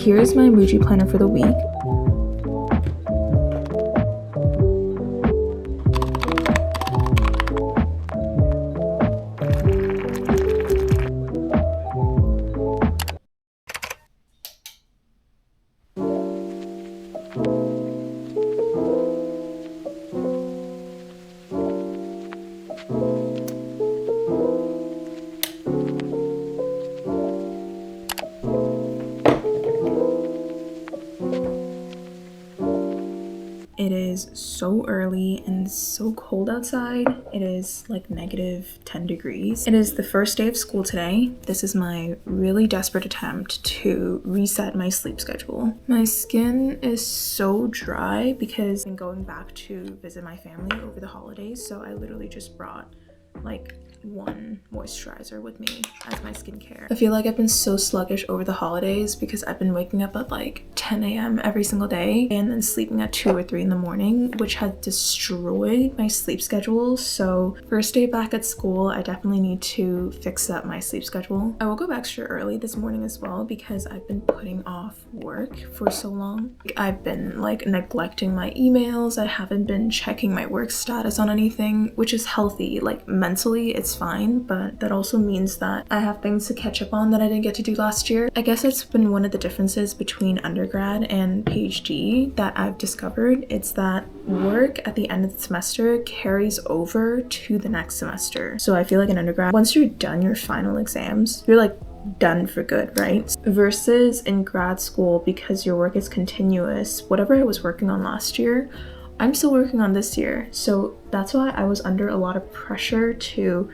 here's my emoji planner for the week. It is so early and so cold outside. It is like negative 10 degrees. It is the first day of school today. This is my really desperate attempt to reset my sleep schedule. My skin is so dry because I've been going back to visit my family over the holidays, so I literally just brought like one moisturizer with me as my skincare. I feel like I've been so sluggish over the holidays because I've been waking up at like 10 a.m. every single day and then sleeping at 2 or 3 in the morning, which has destroyed my sleep schedule. So first day back at school, I definitely need to fix up my sleep schedule. I woke up extra early this morning as well because I've been putting off work for so long. I've been like neglecting my emails. I haven't been checking my work status on anything, which is healthy. Like mentally, it's fine, but that also means that I have things to catch up on that I didn't get to do last year. I guess it's been one of the differences between undergrad and PhD that I've discovered. It's that work at the end of the semester carries over to the next semester. So I feel like in undergrad, once you're done your final exams, you're like done for good, right? Versus in grad school, because your work is continuous, whatever I was working on last year, I'm still working on this year. So that's why I was under a lot of pressure to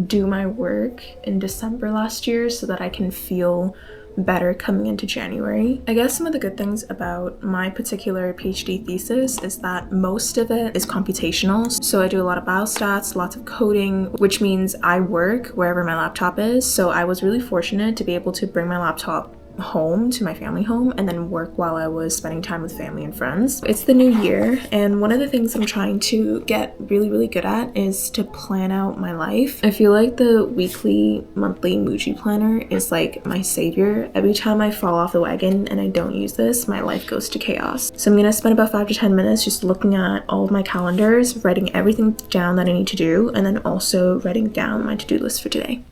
do my work in December last year so that I can feel better coming into January. I guess some of the good things about my particular PhD thesis is that most of it is computational. So I do a lot of biostats, lots of coding, which means I work wherever my laptop is. So I was really fortunate to be able to bring my laptop home to my family home and then work while I was spending time with family and friends. It's the new year, and one of the things I'm trying to get really good at is to plan out my life. I feel like the weekly, monthly Muji planner is like my savior. Every time I fall off the wagon and I don't use this, my life goes to chaos. So I'm gonna spend about 5 to 10 minutes just looking at all of my calendars, writing everything down that I need to do, and then also writing down my to-do list for today.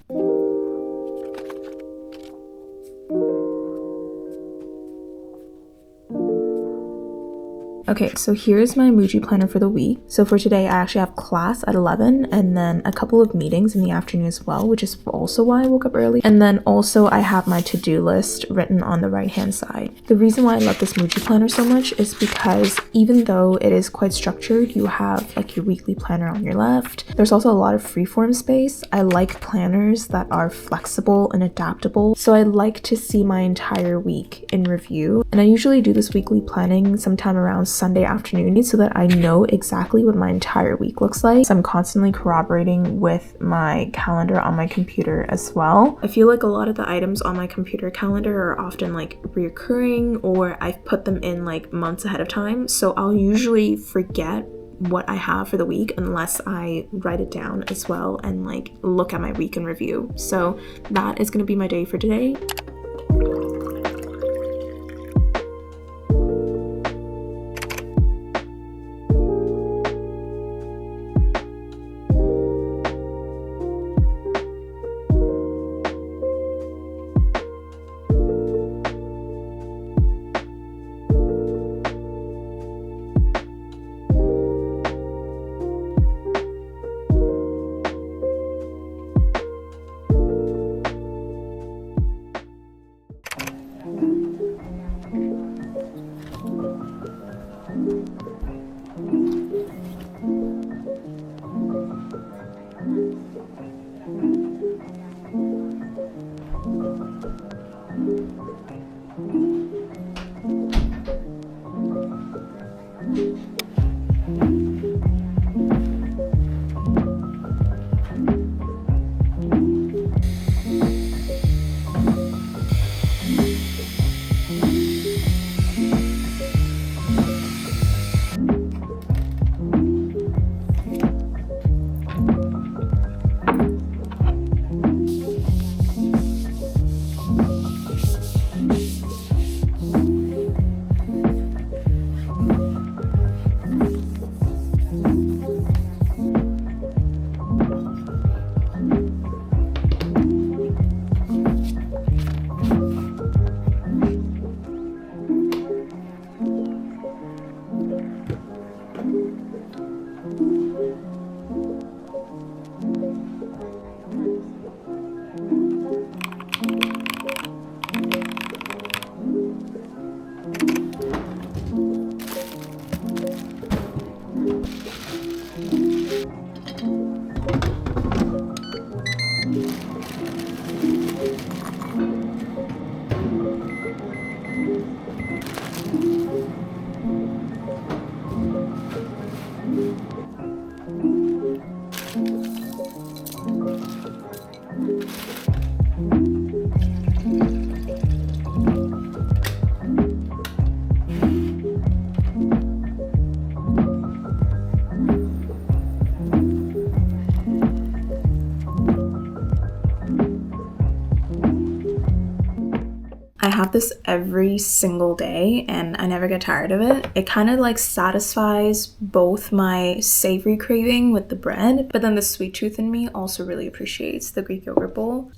Okay, so here's my emoji planner for the week. So for today, I actually have class at 11 and then a couple of meetings in the afternoon as well, which is also why I woke up early. And then also I have my to-do list written on the right-hand side. The reason why I love this emoji planner so much is because even though it is quite structured, you have like your weekly planner on your left. There's also a lot of freeform space. I like planners that are flexible and adaptable. So I like to see my entire week in review. And I usually do this weekly planning sometime around Sunday afternoon so that I know exactly what my entire week looks like. So I'm constantly corroborating with my calendar on my computer as well. I feel like a lot of the items on my computer calendar are often like reoccurring, or I've put them in like months ahead of time. So I'll usually forget what I have for the week unless I write it down as well and like look at my week in review. So that is going to be my day for today. I have this every single day and I never get tired of it. It kind of like satisfies both my savory craving with the bread, but then the sweet tooth in me also really appreciates the Greek yogurt bowl.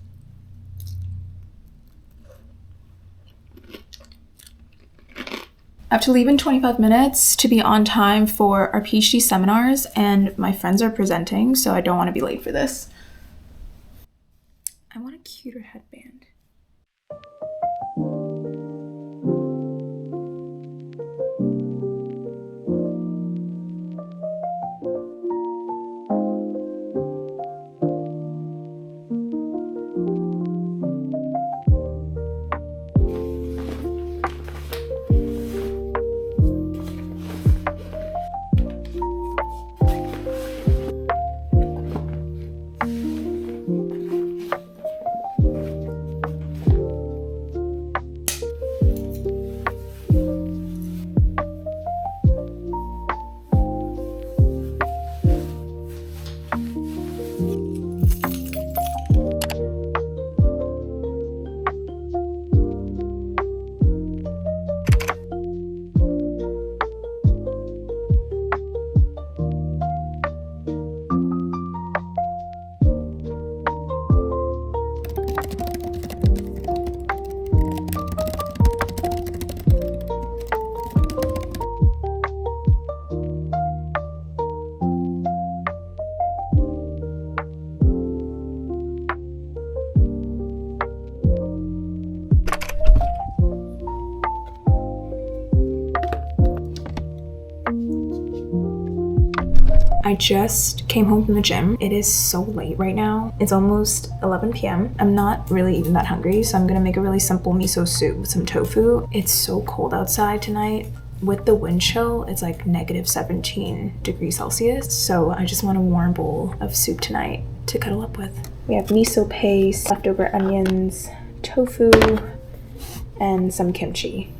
I have to leave in 25 minutes to be on time for our PhD seminars, and my friends are presenting, so I don't want to be late for this. I want a cuter headband. I just came home from the gym. It is so late right now. It's almost 11 p.m. I'm not really even that hungry, so I'm gonna make a really simple miso soup with some tofu. It's so cold outside tonight. With the wind chill, it's like negative 17 degrees Celsius, so I just want a warm bowl of soup tonight to cuddle up with. We have miso paste, leftover onions, tofu, and some kimchi.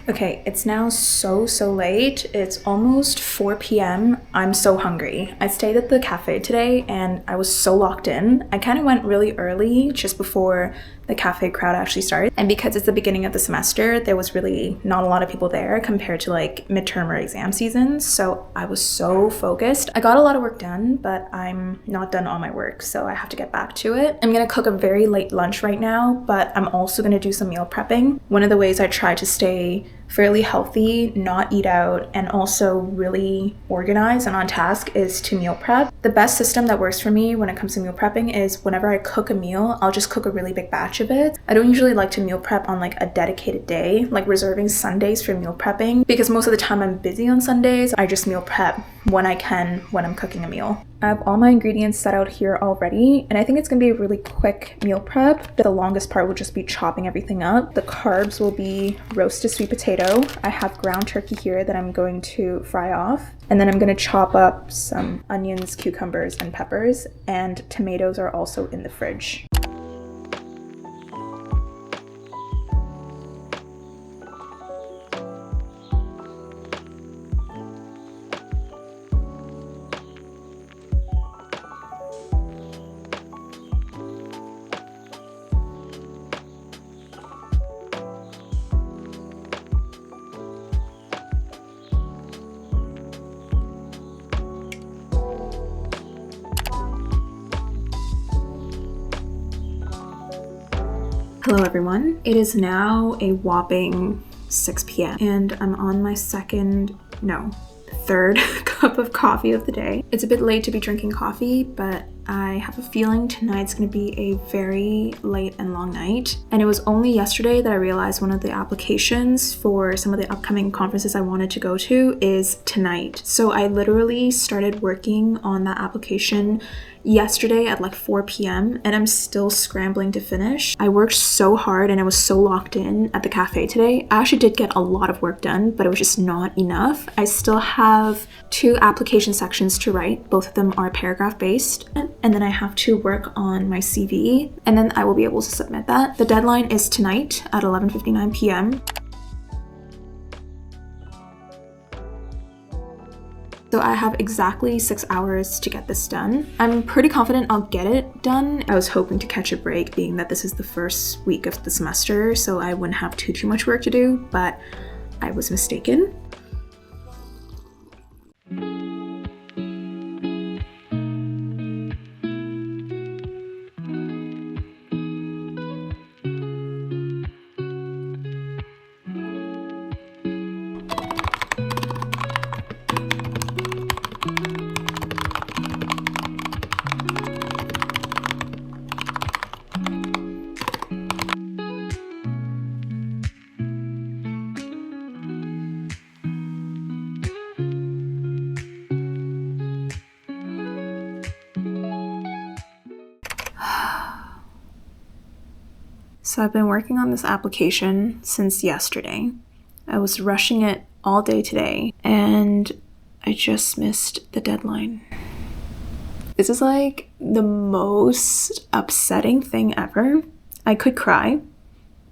Okay, it's now so late. It's almost 4 p.m. I'm so hungry. I stayed at the cafe today and I was so locked in. I kind of went really early just before the cafe crowd actually started. And because it's the beginning of the semester, there was really not a lot of people there compared to like midterm or exam season. So I was so focused. I got a lot of work done, but I'm not done all my work, so I have to get back to it. I'm gonna cook a very late lunch right now, but I'm also gonna do some meal prepping. One of the ways I try to stay fairly healthy, not eat out, and also really organized and on task is to meal prep. The best system that works for me when it comes to meal prepping is whenever I cook a meal, I'll just cook a really big batch of it. I don't usually like to meal prep on like a dedicated day, like reserving Sundays for meal prepping, because most of the time I'm busy on Sundays. I just meal prep when I can when I'm cooking a meal. I have all my ingredients set out here already, and I think it's gonna be a really quick meal prep. The longest part will just be chopping everything up. The carbs will be roasted sweet potato. I have ground turkey here that I'm going to fry off. And then I'm gonna chop up some onions, cucumbers, and peppers, and tomatoes are also in the fridge. Hello everyone. It is now a whopping 6 p.m. and I'm on my third cup of coffee of the day. It's a bit late to be drinking coffee, but I have a feeling tonight's gonna be a very late and long night. And it was only yesterday that I realized one of the applications for some of the upcoming conferences I wanted to go to is tonight. So I literally started working on that application yesterday at like 4 p.m. and I'm still scrambling to finish. I worked so hard and I was so locked in at the cafe today. I actually did get a lot of work done, but it was just not enough. I still have 2 application sections to write. Both of them are paragraph based. And then I have to work on my CV and then I will be able to submit that. The deadline is tonight at 11:59 p.m. So I have exactly 6 hours to get this done. I'm pretty confident I'll get it done. I was hoping to catch a break, being that this is the first week of the semester, so I wouldn't have too much work to do, but I was mistaken. So I've been working on this application since yesterday. I was rushing it all day today and I just missed the deadline. This is like the most upsetting thing ever. I could cry,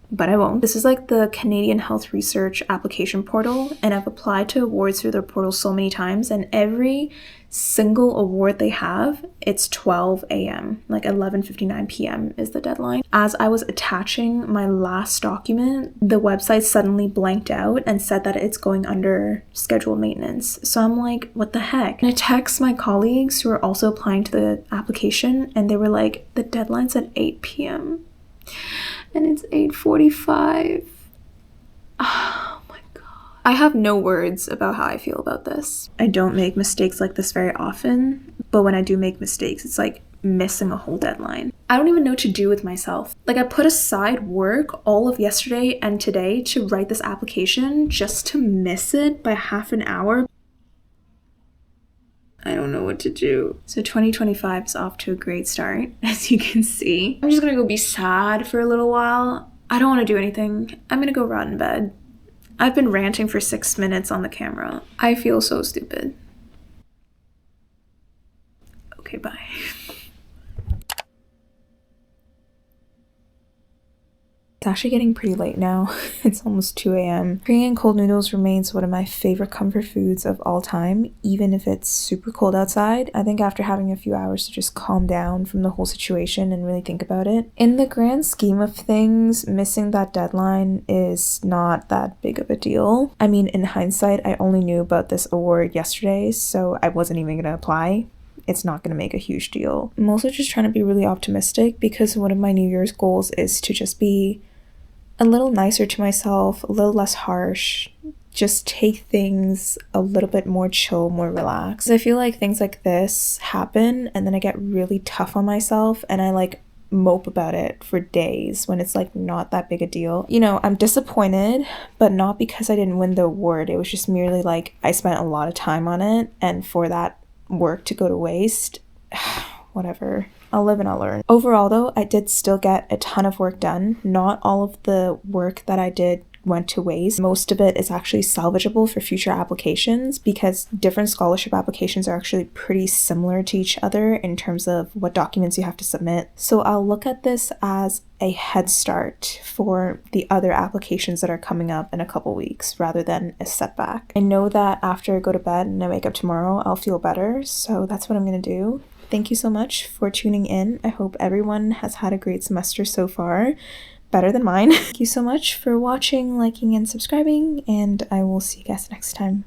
but I won't. This is like the Canadian Health Research application portal, and I've applied to awards through their portal so many times, and every single award they have, it's 12 a.m. like 11:59 p.m. is the deadline. As I was attaching my last document, the website suddenly blanked out and said that it's going under scheduled maintenance. So I'm like, what the heck? And I text my colleagues who are also applying to the application, and they were like, the deadline's at 8 p.m. and it's 8:45. Oh my god. I have no words about how I feel about this. I don't make mistakes like this very often, but when I do make mistakes, it's like missing a whole deadline. I don't even know what to do with myself. Like, I put aside work all of yesterday and today to write this application just to miss it by half an hour. I don't know what to do. So 2025 is off to a great start, as you can see. I'm just gonna go be sad for a little while. I don't want to do anything. I'm gonna go rot in bed. I've been ranting for 6 minutes on the camera. I feel so stupid. Okay, bye. It's actually getting pretty late now. It's almost 2 a.m. Korean cold noodles remains one of my favorite comfort foods of all time, even if it's super cold outside. I think after having a few hours to just calm down from the whole situation and really think about it. In the grand scheme of things, missing that deadline is not that big of a deal. I mean, in hindsight, I only knew about this award yesterday, so I wasn't even gonna apply. It's not going to make a huge deal. I'm also just trying to be really optimistic because one of my New Year's goals is to just be a little nicer to myself, a little less harsh, just take things a little bit more chill, more relaxed. I feel like things like this happen and then I get really tough on myself and I like mope about it for days when it's like not that big a deal. You know, I'm disappointed, but not because I didn't win the award. It was just merely like I spent a lot of time on it, and for that work to go to waste, whatever. I'll live and I'll learn. Overall though, I did still get a ton of work done. Not all of the work that I did went to waste. Most of it is actually salvageable for future applications because different scholarship applications are actually pretty similar to each other in terms of what documents you have to submit. So I'll look at this as a head start for the other applications that are coming up in a couple weeks rather than a setback. I know that after I go to bed and I wake up tomorrow, I'll feel better. So that's what I'm going to do. Thank you so much for tuning in. I hope everyone has had a great semester so far. Better than mine. Thank you so much for watching, liking, and subscribing, and I will see you guys next time.